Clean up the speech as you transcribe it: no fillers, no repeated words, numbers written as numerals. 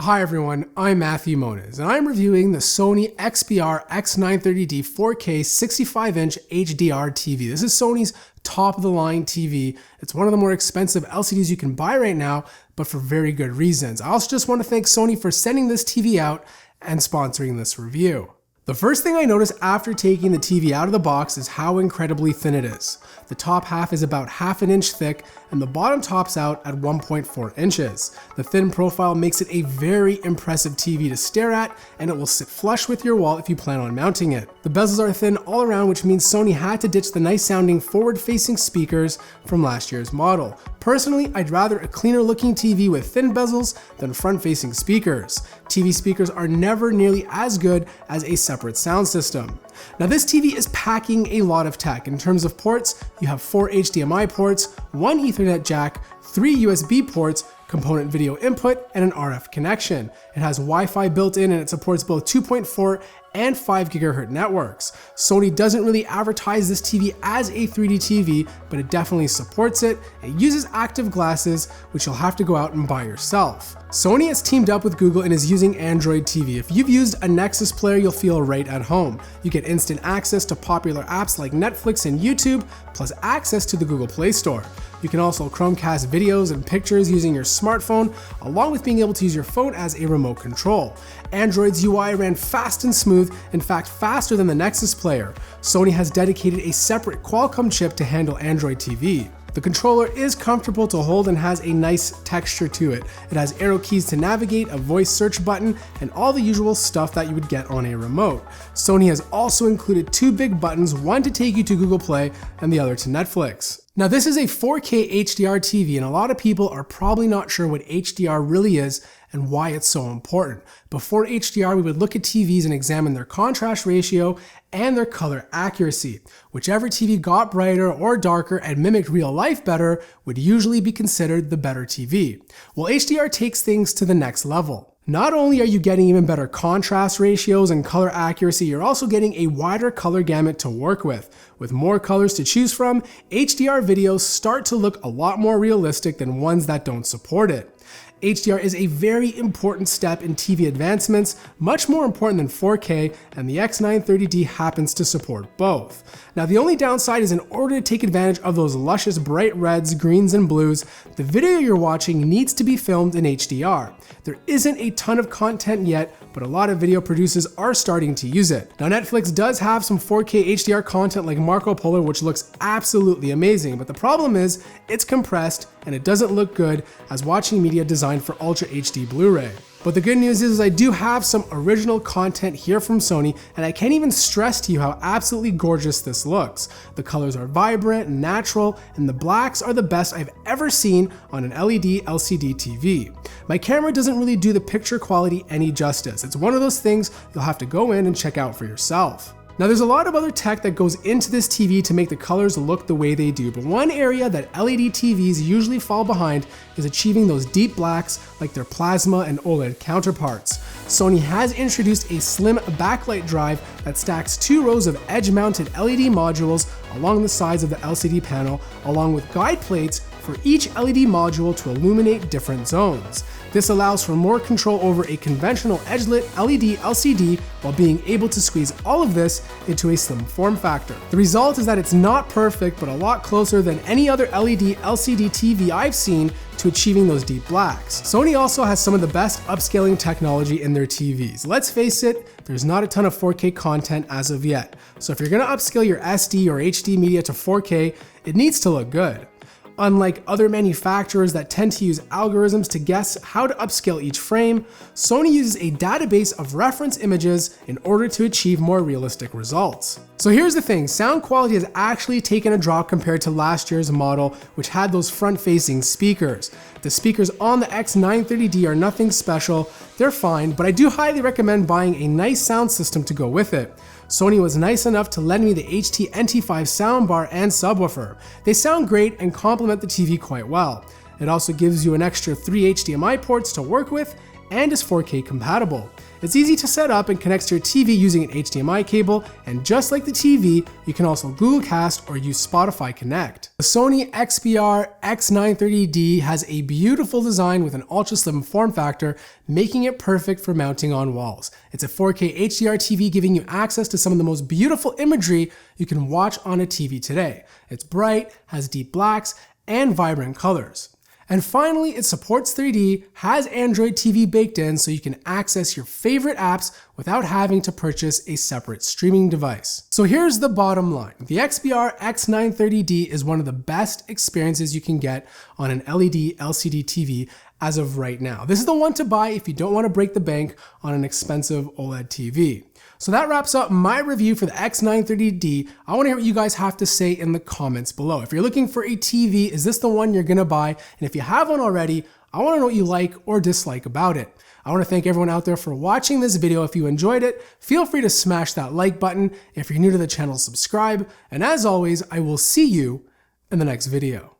Hi everyone, I'm Matthew Moniz, and I'm reviewing the Sony XBR-X930D 4K 65-inch HDR TV. This is Sony's top-of-the-line TV. It's one of the more expensive LCDs you can buy right now, but for very good reasons. I also just want to thank Sony for sending this TV out and sponsoring this review. The first thing I noticed after taking the TV out of the box is how incredibly thin it is. The top half is about ½ an inch thick, and the bottom tops out at 1.4 inches. The thin profile makes it a very impressive TV to stare at, and it will sit flush with your wall if you plan on mounting it. The bezels are thin all around, which means Sony had to ditch the nice sounding forward-facing speakers from last year's model. Personally, I'd rather a cleaner looking TV with thin bezels than front-facing speakers. TV speakers are never nearly as good as a separate sound system. Now this TV is packing a lot of tech. In terms of ports, you have 4 HDMI ports, 1 Ethernet jack, 3 USB ports, component video input, and an RF connection. It has Wi-Fi built in and it supports both 2.4 and 5 GHz networks. Sony doesn't really advertise this TV as a 3D TV, but it definitely supports it. It uses active glasses, which you'll have to go out and buy yourself. Sony has teamed up with Google and is using Android TV. If you've used a Nexus player, you'll feel right at home. You get instant access to popular apps like Netflix and YouTube, plus access to the Google Play Store. You can also Chromecast videos and pictures using your smartphone, along with being able to use your phone as a remote control. Android's UI ran fast and smooth, in fact faster than the Nexus player. Sony has dedicated a separate Qualcomm chip to handle Android TV. The controller is comfortable to hold and has a nice texture to it. It has arrow keys to navigate, a voice search button, and all the usual stuff that you would get on a remote. Sony has also included 2 big buttons, one to take you to Google Play and the other to Netflix. Now this is a 4K HDR TV, and a lot of people are probably not sure what HDR really is and why it's so important. Before HDR, we would look at TVs and examine their contrast ratio and their color accuracy. Whichever TV got brighter or darker and mimicked real life better would usually be considered the better TV. Well, HDR takes things to the next level. Not only are you getting even better contrast ratios and color accuracy, you're also getting a wider color gamut to work with. With more colors to choose from, HDR videos start to look a lot more realistic than ones that don't support it. HDR is a very important step in TV advancements, much more important than 4K, and the X930D happens to support both. Now the only downside is in order to take advantage of those luscious bright reds, greens, and blues, the video you're watching needs to be filmed in HDR. There isn't a ton of content yet, but a lot of video producers are starting to use it. Now Netflix does have some 4K HDR content like Marco Polo, which looks absolutely amazing, but the problem is it's compressed and it doesn't look good as watching media designed for Ultra HD Blu-ray. But the good news is I do have some original content here from Sony, and I can't even stress to you how absolutely gorgeous this looks. The colors are vibrant and natural, and the blacks are the best I've ever seen on an LED-LCD TV. My camera doesn't really do the picture quality any justice. It's one of those things you'll have to go in and check out for yourself. Now there's a lot of other tech that goes into this TV to make the colors look the way they do, but one area that LED TVs usually fall behind is achieving those deep blacks like their plasma and OLED counterparts. Sony has introduced a slim backlight drive that stacks 2 rows of edge-mounted LED modules along the sides of the LCD panel, along with guide plates for each LED module to illuminate different zones. This allows for more control over a conventional edge-lit LED-LCD while being able to squeeze all of this into a slim form factor. The result is that it's not perfect, but a lot closer than any other LED-LCD TV I've seen to achieving those deep blacks. Sony also has some of the best upscaling technology in their TVs. Let's face it, there's not a ton of 4K content as of yet. So if you're gonna upscale your SD or HD media to 4K, it needs to look good. Unlike other manufacturers that tend to use algorithms to guess how to upscale each frame, Sony uses a database of reference images in order to achieve more realistic results. So here's the thing, sound quality has actually taken a drop compared to last year's model, which had those front-facing speakers. The speakers on the X930D are nothing special, they're fine, but I do highly recommend buying a nice sound system to go with it. Sony was nice enough to lend me the HT-NT5 soundbar and subwoofer. They sound great and complement the TV quite well. It also gives you an extra 3 HDMI ports to work with and is 4K compatible. It's easy to set up and connects to your TV using an HDMI cable, and just like the TV, you can also Google Cast or use Spotify Connect. The Sony XBR-X930D has a beautiful design with an ultra-slim form factor, making it perfect for mounting on walls. It's a 4K HDR TV giving you access to some of the most beautiful imagery you can watch on a TV today. It's bright, has deep blacks, and vibrant colors. And finally, it supports 3D, has Android TV baked in so you can access your favorite apps without having to purchase a separate streaming device. So here's the bottom line. The XBR-X930D is one of the best experiences you can get on an LED-LCD TV as of right now. This is the one to buy if you don't want to break the bank on an expensive OLED TV. So that wraps up my review for the X930D. I want to hear what you guys have to say in the comments below. If you're looking for a TV, is this the one you're gonna buy? And if you have one already, I want to know what you like or dislike about it. I want to thank everyone out there for watching this video. If you enjoyed it, feel free to smash that like button. If you're new to the channel, subscribe. And as always, I will see you in the next video.